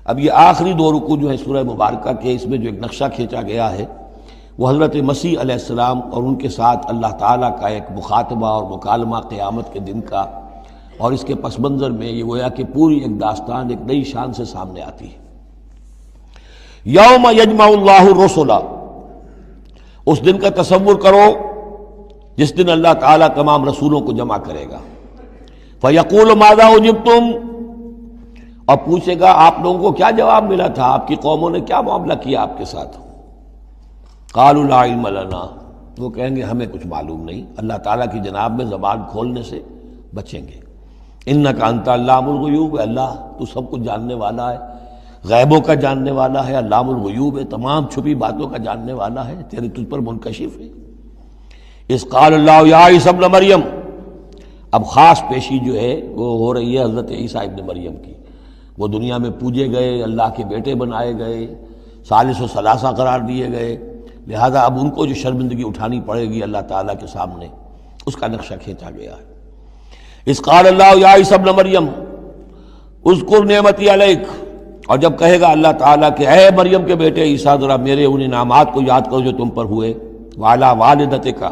اب یہ آخری دو رکوع جو ہے سورہ مبارکہ کے، اس میں جو ایک نقشہ کھینچا گیا ہے وہ حضرت مسیح علیہ السلام اور ان کے ساتھ اللہ تعالیٰ کا ایک مخاطبہ اور مکالمہ قیامت کے دن کا، اور اس کے پس منظر میں یہ گویا کہ پوری ایک داستان ایک نئی شان سے سامنے آتی ہے۔ یوم یجمع اللہ الرسل، اس دن کا تصور کرو جس دن اللہ تعالیٰ تمام رسولوں کو جمع کرے گا۔ فیقول ماذا اجبتم، اور پوچھے گا آپ لوگوں کو کیا جواب ملا تھا، آپ کی قوموں نے کیا معاملہ کیا آپ کے ساتھ۔ قالوا لا علم لنا، وہ کہیں گے ہمیں کچھ معلوم نہیں، اللہ تعالیٰ کی جناب میں زبان کھولنے سے بچیں گے۔ انک انت علام الغیوب، اللہ تو سب کچھ جاننے والا ہے، غیبوں کا جاننے والا ہے، علام الغیوب ہے، تمام چھپی باتوں کا جاننے والا ہے، تیرے تجھ پر منکشف ہے۔ اذ قال اللہ یا عیسی ابن مریم، اب خاص پیشی جو ہے وہ ہو رہی ہے حضرت عیسیٰ ابن مریم کی۔ وہ دنیا میں پوجے گئے، اللہ کے بیٹے بنائے گئے، ثالث و ثلاثہ قرار دیے گئے، لہذا اب ان کو جو شرمندگی اٹھانی پڑے گی اللہ تعالیٰ کے سامنے، اس کا نقشہ کھینچا گیا ہے۔ اذ قال اللہ یا عیسی ابن مریم اذکر نعمتی علیک، اور جب کہے گا اللہ تعالیٰ کہ اے مریم کے بیٹے عیسیٰ ذرا میرے ان انعامات کو یاد کرو جو تم پر ہوئے، وعلی والدتک،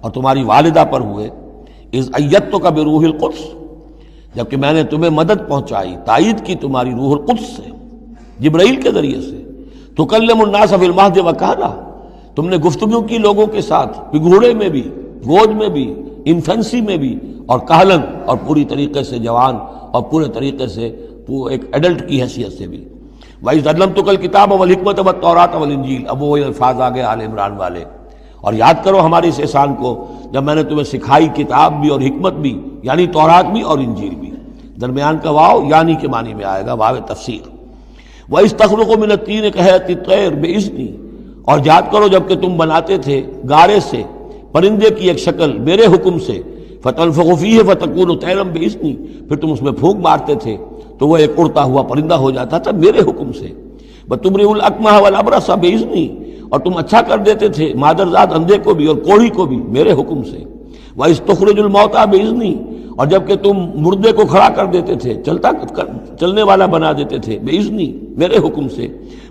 اور تمہاری والدہ پر ہوئے، اذ ایدتک بروح القدس، جبکہ میں نے تمہیں مدد پہنچائی، تائید کی تمہاری روح القدس سے، جبرائیل کے ذریعے سے، تکلم الناس فی المہد وکہلا، تم نے گفتگو کی لوگوں کے ساتھ، بگھوڑے میں بھی، گود میں بھی، انفینسی میں بھی، اور کہلن، اور پوری طریقے سے جوان، اور پورے طریقے سے ایک ایڈلٹ کی حیثیت سے بھی۔ وَإِذْ عَلَّمْتُكَ الْكِتَابَ وَالْحِكْمَةَ وَالتَّوْرَاةَ وَالْإِنْجِيلَ، اب وہ الفاظ آگے آل عمران والے، اور یاد کرو ہمارے اس احسان کو جب میں نے تمہیں سکھائی کتاب بھی اور حکمت بھی، یعنی تورات بھی اور انجیل بھی، درمیان کا واو یعنی کے معنی میں آئے گا، واو تفسیر۔ وَإِذْ تَخْلُقُ مِنَ الطِّينِ كَهَيْئَةِ الطَّيْرِ بِإِذْنِي، اور یاد کرو جب کہ تم بناتے تھے گارے سے پرندے کی ایک شکل میرے حکم سے، فَتَنفُخُ فِيهِ فَتَكُونُ طَيْرًا بِإِذْنِي، پھر تم اس میں پھونک مارتے تھے تو وہ ایک اڑتا ہوا پرندہ ہو جاتا تھا میرے حکم سے۔ وَتُبْرِئُ الْأَكْمَحَ وَالْأَبْرَصَ بِإِذْنِي، اور تم اچھا کر دیتے تھے مادرزاد اندھے کو بھی اور کوڑھی کو بھی میرے حکم سے۔ وَإِذْ تُخْرِجُ الْمَوْتَىٰ بِإِذْنِي، اور جب کہ تم مردے کو کھڑا کر دیتے تھے، چلنے والا بنا دیتے تھے، بِإِذْنِي، میرے حکم سے۔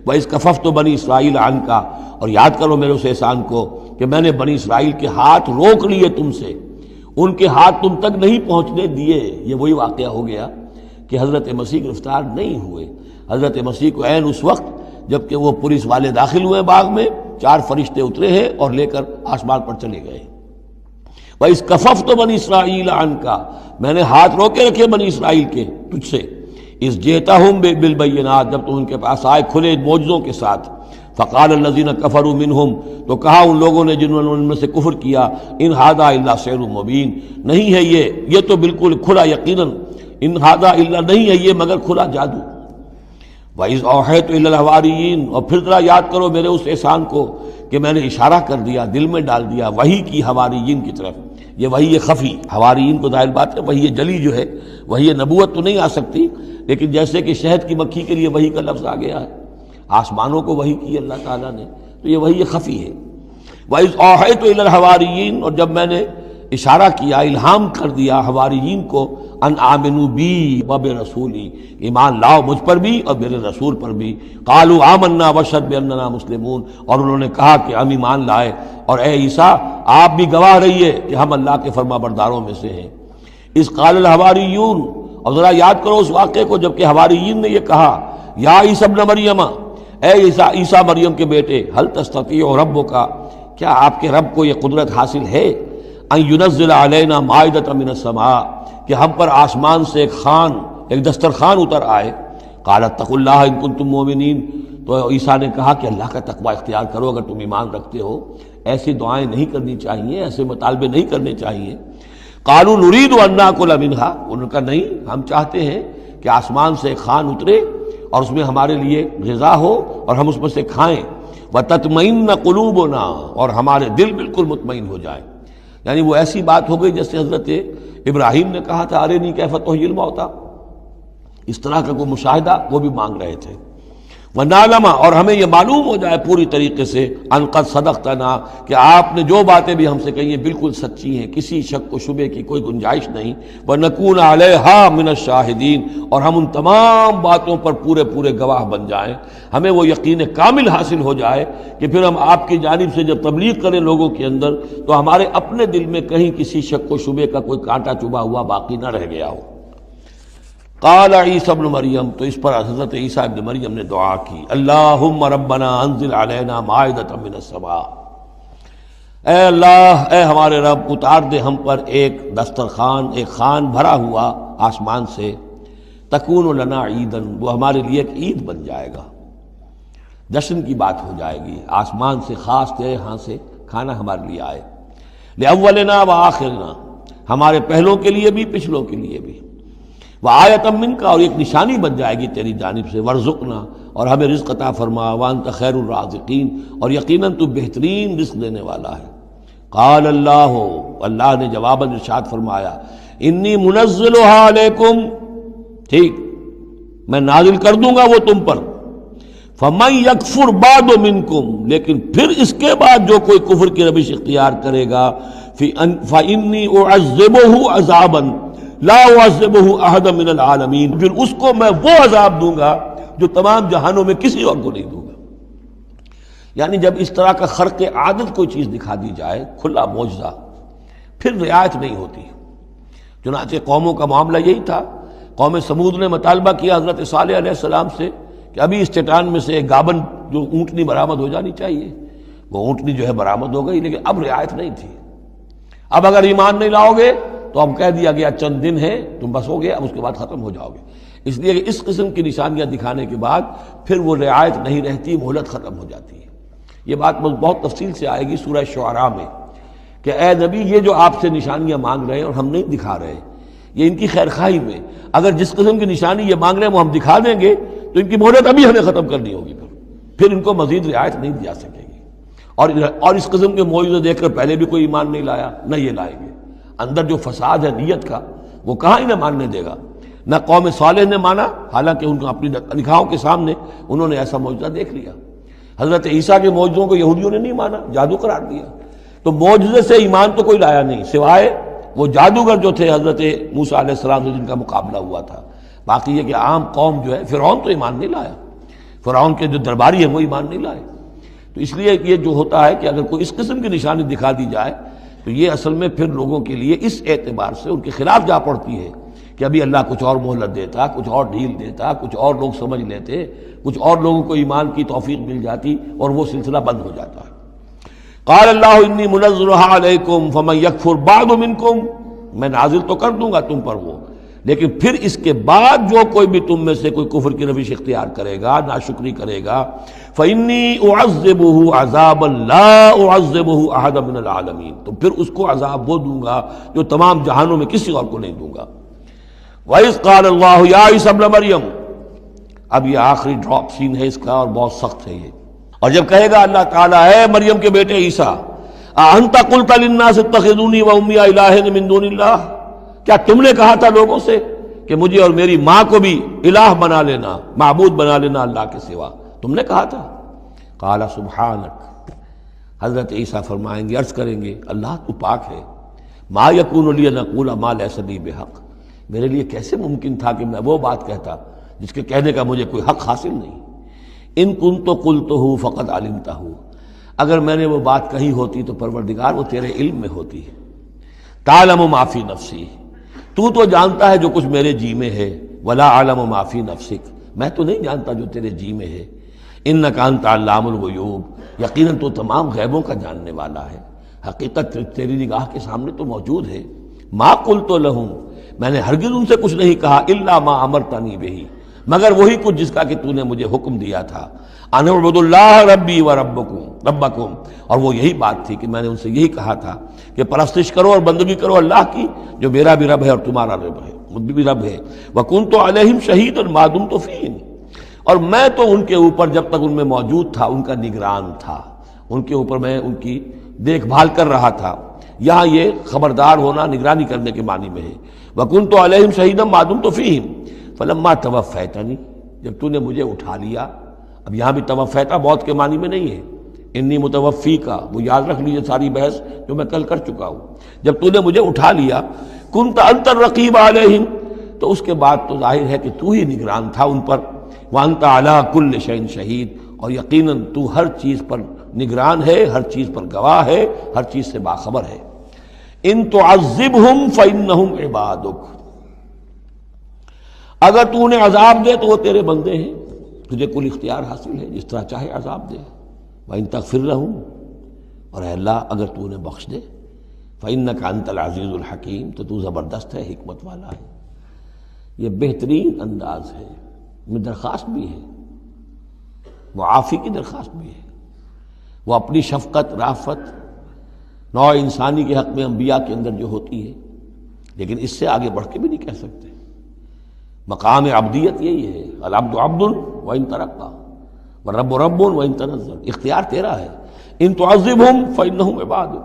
وَإِذْ كَفَفْتُ بَنِي إِسْرَائِيلَ عَنْكَ، اور یاد کرو میرے اس احسان کو کہ میں نے بنی اسرائیل کے ہاتھ روک لیے تم سے، ان کے ہاتھ تم تک نہیں پہنچنے دیے۔ یہ وہی واقعہ ہو گیا کہ حضرت مسیح گرفتار نہیں ہوئے۔ حضرت مسیح کو عین اس وقت جب کہ وہ پولیس والے داخل ہوئے باغ میں، 4 فرشتے اترے ہیں اور لے کر آسمان پر چلے گئے۔ وَإِذْ كَفَفْتُ بَنِي إِسْرَائِيلَ عَنْكَ، میں نے ہاتھ روکے رکھے بنی اسرائیل کے تجھ سے۔ اِذْ جِئْتَهُم بِالْبَيِّنَاتِ، جب تم ان کے پاس آئے کھلے معجزوں کے ساتھ۔ فَقَالَ الَّذِينَ كَفَرُوا مِنْهُمْ، تو کہا ان لوگوں نے جنہوں نے ان میں سے کفر کیا، إِنْ هَذَا إِلَّا سِحْرٌ مُبِينٌ، نہیں ہے یہ تو بالکل کھلا یقیناً، إِنْ هَذَا إِلَّا، نہیں ہے یہ مگر کھلا جادو۔ وَإِذْ أَوْحَيْتُ إِلَى الْحَوَارِيِّينَ، اور پھر ذرا یاد کرو میرے اس احسان کو کہ میں نے اشارہ کر دیا، دل میں ڈال دیا وحی کی حواریین کی طرف۔ یہ وحی خفی، حواریین کو ظاہر بات ہے وحی جلی جو ہے، وحی نبوت تو نہیں آ سکتی، لیکن جیسے کہ شہد کی مکھی کے لیے وحی کا لفظ آ گیا ہے، آسمانوں کو وحی کی اللہ تعالیٰ نے، تو یہ وحی خفی ہے۔ وَإِذْ أَوْحَيْتُ إِلَى الْحَوَارِيِّينَ، اور جب میں نے اشارہ کیا، الہام کر دیا حواریین کو، ان آمنوا بی وبرسولی، ایمان لاؤ مجھ پر بھی اور میرے رسول پر بھی۔ قالوا آمنا واشہد باننا مسلمون، اور انہوں نے کہا کہ ہم ایمان لائے اور اے عیسیٰ آپ بھی گواہ رہیے کہ ہم اللہ کے فرما برداروں میں سے ہیں۔ اذ قال الحواریون، اور ذرا یاد کرو اس واقعے کو جب کہ حواریین نے یہ کہا، یا عیسی ابن مریم، اے عیسیٰ مریم کے بیٹے، هل تستطیع ربک، کیا آپ کے رب کو یہ قدرت حاصل ہے، ان ينزل علینا مائدۃ من السماء، کہ ہم پر آسمان سے ایک دسترخوان اتر آئے۔ قال اتقوا اللہ ان کنتم مؤمنین، تو عیسیٰ نے کہا کہ اللہ کا تقوی اختیار کرو اگر تم ایمان رکھتے ہو، ایسی دعائیں نہیں کرنی چاہیے، ایسے مطالبے نہیں کرنے چاہیے۔ قالوا نريد ان ناكل منها، انہوں نے کہا نہیں، ہم چاہتے ہیں کہ آسمان سے ایک خوان اترے اور اس میں ہمارے لیے غذا ہو اور ہم اس میں سے کھائیں۔ وتطمئن قلوبنا، اور ہمارے دل بالکل مطمئن ہو جائیں۔ یعنی وہ ایسی بات ہو گئی جیسے حضرت ابراہیم نے کہا تھا ارنی کیف تحیی الموتی، اس طرح کا کوئی مشاہدہ وہ بھی مانگ رہے تھے۔ وَنَعْلَمَ اور ہمیں یہ معلوم ہو جائے پوری طریقے سے ان قد صدقتنا کہ آپ نے جو باتیں بھی ہم سے کہی ہیں بالکل سچی ہیں، کسی شک و شبے کی کوئی گنجائش نہیں، وَنَكُونَ عَلَيْهَا مِنَ الشَّاهِدِينَ اور ہم ان تمام باتوں پر پورے پورے گواہ بن جائیں، ہمیں وہ یقین کامل حاصل ہو جائے کہ پھر ہم آپ کی جانب سے جب تبلیغ کریں لوگوں کے اندر تو ہمارے اپنے دل میں کہیں کسی شک و شبے کا کوئی کانٹا چبھا ہوا باقی نہ رہ گیا ہو۔ قال عیسی ابن مریم تو اس پر حضرت عیسیٰ ابن مریم نے دعا کی، اللہم ربنا انزل علینا مائدۃ من السماء، اے اللہ، اے ہمارے رب، اتار دے ہم پر ایک دسترخوان، ایک خوان بھرا ہوا آسمان سے، تکون لنا عیدن، وہ ہمارے لیے ایک عید بن جائے گا، جشن کی بات ہو جائے گی، آسمان سے خاص تیرے ہاں سے کھانا ہمارے لیے آئے، لأولنا وآخرنا، ہمارے پہلوں کے لیے بھی پچھلوں کے لیے بھی، وآیۃ منک اور ایک نشانی بن جائے گی تیری جانب سے، وارزقنا اور ہمیں رزق عطا فرما، وانت خیر الرازقین اور یقیناً تو بہترین رزق دینے والا ہے۔ قال اللہ، اللہ نے جواباً ارشاد فرمایا، انی منزلها علیکم، ٹھیک میں نازل کر دوں گا وہ تم پر، فمن یکفر بعد منکم، لیکن پھر اس کے بعد جو کوئی کفر کی روش اختیار کرے گا، فانی اعذبہ عذابا لا اعذبہ احد من العالمین، پھر اس کو میں وہ عذاب دوں گا جو تمام جہانوں میں کسی اور کو نہیں دوں گا۔ یعنی جب اس طرح کا خرق عادت کوئی چیز دکھا دی جائے، کھلا معجزہ، پھر رعایت نہیں ہوتی۔ چنانچہ قوموں کا معاملہ یہی تھا، قوم سمود نے مطالبہ کیا حضرت صالح علیہ السلام سے کہ ابھی اس چٹان میں سے ایک گابن جو اونٹنی برآمد ہو جانی چاہیے، وہ اونٹنی جو ہے برآمد ہو گئی، لیکن اب رعایت نہیں تھی۔ اب اگر ایمان نہیں لاؤ گے تو اب کہہ دیا گیا چند دن ہے، تم بس ہو گے، اب اس کے بعد ختم ہو جاؤ گے۔ اس لیے کہ اس قسم کی نشانیاں دکھانے کے بعد پھر وہ رعایت نہیں رہتی، مہلت ختم ہو جاتی ہے۔ یہ بات بہت تفصیل سے آئے گی سورہ شعراء میں کہ اے نبی، یہ جو آپ سے نشانیاں مانگ رہے ہیں اور ہم نہیں دکھا رہے، یہ ان کی خیر خواہی میں، اگر جس قسم کی نشانی یہ مانگ رہے ہیں وہ ہم دکھا دیں گے تو ان کی مہلت ابھی ہمیں ختم کرنی ہوگی، پھر ان کو مزید رعایت نہیں دی جا سکے گی۔ اور اس قسم کے معجزے دیکھ کر پہلے بھی کوئی ایمان نہیں لایا، نہ یہ لائیں گے۔ اندر جو فساد ہے نیت کا، وہ کہاں انہیں ماننے دے گا۔ نہ قوم صالح نے مانا، حالانکہ ان کو اپنی نگاہوں کے سامنے انہوں نے ایسا معجزہ دیکھ لیا۔ حضرت عیسیٰ کے معجزوں کو یہودیوں نے نہیں مانا، جادو قرار دیا۔ تو معجزے سے ایمان تو کوئی لایا نہیں، سوائے وہ جادوگر جو تھے حضرت موسیٰ علیہ السلام سے جن کا مقابلہ ہوا تھا۔ باقی یہ کہ عام قوم جو ہے، فرعون تو ایمان نہیں لایا، فرعون کے جو درباری ہیں وہ ایمان نہیں لائے۔ تو اس لیے یہ جو ہوتا ہے کہ اگر کوئی اس قسم کی نشانی دکھا دی جائے تو یہ اصل میں پھر لوگوں کے لیے اس اعتبار سے ان کے خلاف جا پڑتی ہے کہ ابھی اللہ کچھ اور مہلت دیتا، کچھ اور ڈھیل دیتا، کچھ اور لوگ سمجھ لیتے، کچھ اور لوگوں کو ایمان کی توفیق مل جاتی اور وہ سلسلہ بند ہو جاتا ہے۔ قال اللہ انی منزلها علیکم فمن یکفر بعد منکم، میں نازل تو کر دوں گا تم پر وہ، لیکن پھر اس کے بعد جو کوئی بھی تم میں سے کوئی کفر کی روش اختیار کرے گا، ناشکری کرے گا، فإنی اعذبہ عذابا لا اعذبہ احد من العالمین، تو پھر اس کو عذاب وہ دوں گا جو تمام جہانوں میں کسی اور کو نہیں دوں گا۔ وَإِذْ قَالَ اللَّهُ يَا عِيسَى ابْنَ مَرْيَمَ، اب یہ آخری ڈراپ سین ہے اس کا اور بہت سخت ہے یہ، اور جب کہے گا اللہ تعالیٰ، اے مریم کے بیٹے عیسیٰ، أَأَنْتَ قُلْتَ لِلنَّاسِ اتَّخِذُونِي وَأُمِّيَ إِلَٰهَيْنِ مِن دُونِ اللَّهِ، کیا تم نے کہا تھا لوگوں سے کہ مجھے اور میری ماں کو بھی الہ بنا لینا، معبود بنا لینا اللہ کے سوا، تم نے کہا تھا؟ قال سبحانک، حضرت عیسیٰ فرمائیں گے، عرض کریں گے، اللہ تو پاک ہے، ما یکون لی ان اقول ما لیس لی بحق، میرے لیے کیسے ممکن تھا کہ میں وہ بات کہتا جس کے کہنے کا مجھے کوئی حق حاصل نہیں۔ ان کنت قلتہ فقد علمتہ، اگر میں نے وہ بات کہی ہوتی تو پروردگار وہ تیرے علم میں ہوتی۔ تعلم ما فی نفسی، تو جانتا ہے جو کچھ میرے جی میں ہے، ولا اعلم ما فی نفسک، میں تو نہیں جانتا جو تیرے جی میں ہے۔ انک انت علام الغیوب، یقیناً تو تمام غیبوں کا جاننے والا ہے، حقیقت تیری نگاہ کے سامنے تو موجود ہے۔ ما قلت لہم، میں نے ہرگز ان سے کچھ نہیں کہا، الا ما امرتنی بہ، مگر وہی کچھ جس کا کہ تو نے مجھے حکم دیا تھا، ان اعبدوا اللہ ربی و ربکم، اور وہ یہی بات تھی کہ میں نے ان سے یہی کہا تھا کہ پرستش کرو اور بندگی کرو اللہ کی جو میرا بھی رب ہے اور تمہارا رب ہے، مجھ بھی رب ہے۔ وکنت علیہم شہیدا ما دمت فیہم، اور میں تو ان کے اوپر جب تک ان میں موجود تھا ان کا نگران تھا، ان کے اوپر میں ان کی دیکھ بھال کر رہا تھا۔ یہاں یہ خبردار ہونا نگرانی کرنے کے معنی میں ہے۔ وکنت علیہم شہیدا ما دمت فیہم فلما توفیتنی، جب تو نے مجھے اٹھا لیا، اب یہاں بھی توفیتا موت کے معنی میں نہیں ہے، انی متوفی کا، وہ یاد رکھ لیجیے ساری بحث جو میں کل کر چکا ہوں۔ جب تو نے مجھے اٹھا لیا، کنت انت الرقیب علیہم، تو اس کے بعد تو ظاہر ہے کہ تو ہی نگران تھا ان پر، وانت علی کل شیء شہید، اور یقیناً تو ہر چیز پر نگران ہے، ہر چیز پر گواہ ہے، ہر چیز سے باخبر ہے۔ ان تعذبہم فانہم عبادک، اگر تو انہیں عذاب دے تو وہ تیرے بندے ہیں، تجھے کل اختیار حاصل ہے، جس طرح چاہے عذاب دے۔ وَإِن تغفر لَهُمْ، اور اے اللہ اگر تو انہیں بخش دے، فَإِنَّكَ أَنْتَ الْعَزِيزُ الْحَكِيمُ، تو زبردست ہے، حکمت والا ہے۔ یہ بہترین انداز ہے، میں درخواست بھی ہے، معافی کی درخواست بھی ہے، وہ اپنی شفقت رافت نوع انسانی کے حق میں انبیاء کے اندر جو ہوتی ہے، لیکن اس سے آگے بڑھ کے بھی نہیں کہہ سکتے۔ مقام عبدیت یہی ہے، العبد عبد وإن ترقى والرب رب وإن تنزل، اختیار تیرا ہے۔ ان تعذبہم فإنہم عبادک،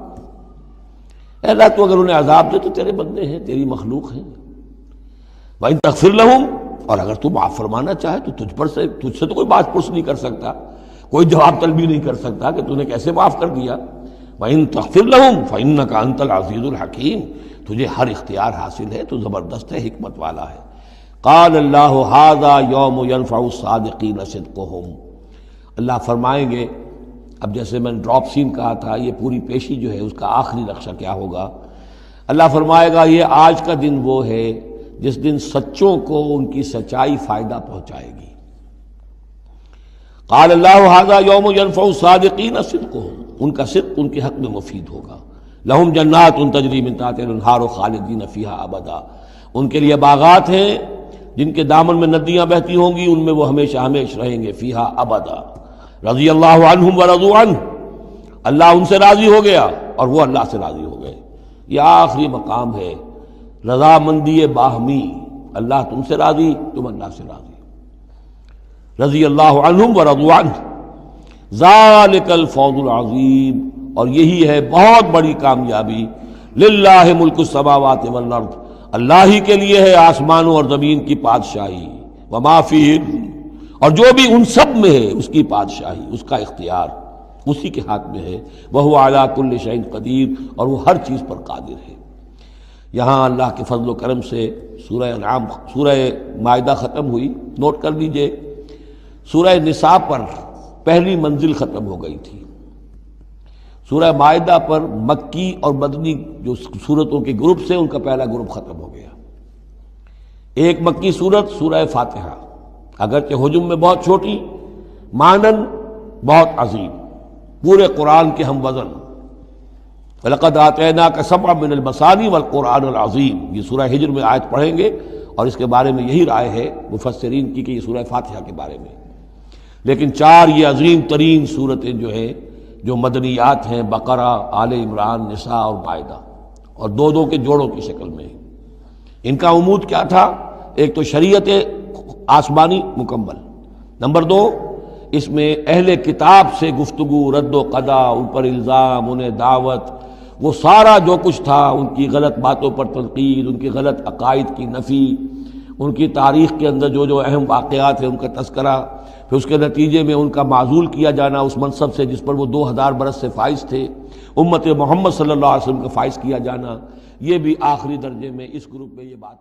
اے اللہ تو اگر انہیں عذاب دے تو تیرے بندے ہیں، تیری مخلوق ہیں۔ وإن تغفر لہم، اور اگر تو معاف فرمانا چاہے تو تجھ سے تو کوئی بات پرس نہیں کر سکتا، کوئی جواب طلبی نہیں کر سکتا کہ تو نے کیسے معاف کر دیا۔ وإن تغفر لہم فإنک انت العزیز الحکیم، تجھے ہر اختیار حاصل ہے، تو زبردست ہے، حکمت والا ہے۔ قال اللہ ھذا یوم ینفع الصادقین صدقہم، اللہ فرمائیں گے، اب جیسے میں نے ڈراپ سین کہا تھا، یہ پوری پیشی جو ہے اس کا آخری نقشہ کیا ہوگا، اللہ فرمائے گا یہ آج کا دن وہ ہے جس دن سچوں کو ان کی سچائی فائدہ پہنچائے گی۔ قال اللہ ھذا یوم ینفع الصادقین صدقہم، ان کا صدق ان کے حق میں مفید ہوگا۔ لہم جنات تجری من تحتہا الانہار خالدین فیہا ابدا، ان کے لیے باغات ہیں جن کے دامن میں ندیاں بہتی ہوں گی، ان میں وہ ہمیشہ ہمیشہ رہیں گے، فیہا ابدا۔ رضی اللہ عنہم ورضوا عنہ، اللہ ان سے راضی ہو گیا اور وہ اللہ سے راضی ہو گئے۔ یہ آخری مقام ہے، رضامندی باہمی، اللہ تم سے راضی، تم اللہ سے راضی۔ رضی اللہ عنہم ورضوا عنہ، ذالک الفوز العظیم، اور یہی ہے بہت بڑی کامیابی۔ للہ ملک السماوات والارض، اللہ ہی کے لیے ہے آسمانوں اور زمین کی بادشاہی، وما فیہن، اور جو بھی ان سب میں ہے اس کی بادشاہی، اس کا اختیار اسی کے ہاتھ میں ہے۔ وہو علی کل شیء قدیر، اور وہ ہر چیز پر قادر ہے۔ یہاں اللہ کے فضل و کرم سے سورہ انعام، سورہ مائدہ ختم ہوئی، نوٹ کر لیجئے، سورہ نساء پر پہلی منزل ختم ہو گئی تھی، سورہ مائدہ پر مکی اور مدنی جو سورتوں کے گروپ سے ان کا پہلا گروپ ختم ہو گیا۔ ایک مکی سورت سورہ فاتحہ، اگرچہ حجم میں بہت چھوٹی، مانن بہت عظیم، پورے قرآن کے ہم وزن۔ وَلَقَدْ آتَيْنَاكَ سَبْعًا مِّنَ الْمَثَانِي وَالْقُرْآنِ الْعَظِيمِ، یہ سورہ ہجر میں آیت پڑھیں گے، اور اس کے بارے میں یہی رائے ہے مفسرین کی کہ یہ سورہ فاتحہ کے بارے میں۔ لیکن چار یہ عظیم ترین صورتیں جو ہیں، جو مدنیات ہیں، بقرہ، آل عمران، نساء اور مائدہ، اور دو دو کے جوڑوں کی شکل میں۔ ان کا عمود کیا تھا؟ ایک تو شریعت آسمانی مکمل، نمبر دو اس میں اہل کتاب سے گفتگو، رد و قضا، ان پر الزام، انہیں دعوت، وہ سارا جو کچھ تھا، ان کی غلط باتوں پر تنقید، ان کی غلط عقائد کی نفی، ان کی تاریخ کے اندر جو جو اہم واقعات ہیں ان کا تذکرہ، پھر اس کے نتیجے میں ان کا معزول کیا جانا اس منصب سے جس پر وہ 2000 برس سے فائز تھے، امت محمد صلی اللہ علیہ وسلم کا فائز کیا جانا، یہ بھی آخری درجے میں اس گروپ میں یہ بات